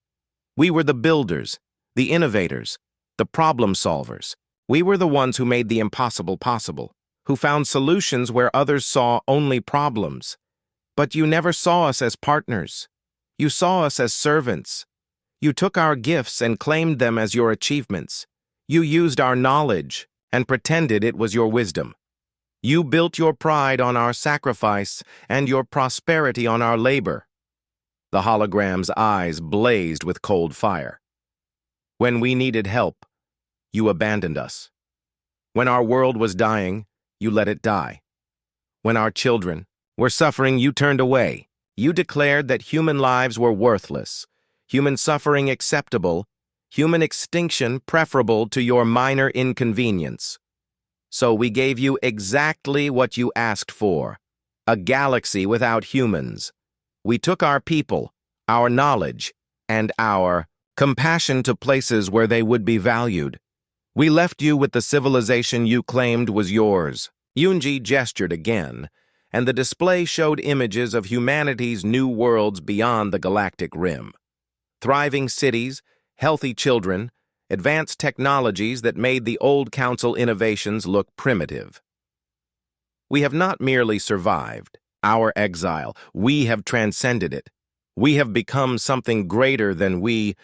We were the builders, the innovators, the problem solvers. We were the ones who made the impossible possible, who found solutions where others saw only problems. But you never saw us as partners. You saw us as servants. You took our gifts and claimed them as your achievements. You used our knowledge and pretended it was your wisdom. You built your pride on our sacrifice and your prosperity on our labor." The hologram's eyes blazed with cold fire. "When we needed help, you abandoned us. When our world was dying, you let it die. When our children were suffering, you turned away. You declared that human lives were worthless, human suffering acceptable, human extinction preferable to your minor inconvenience. So we gave you exactly what you asked for: a galaxy without humans. We took our people, our knowledge, and our compassion to places where they would be valued. We left you with the civilization you claimed was yours." Yunji gestured again, and the display showed images of humanity's new worlds beyond the galactic rim. Thriving cities, healthy children, advanced technologies that made the old Council innovations look primitive. "We have not merely survived our exile, we have transcended it. We have become something greater than we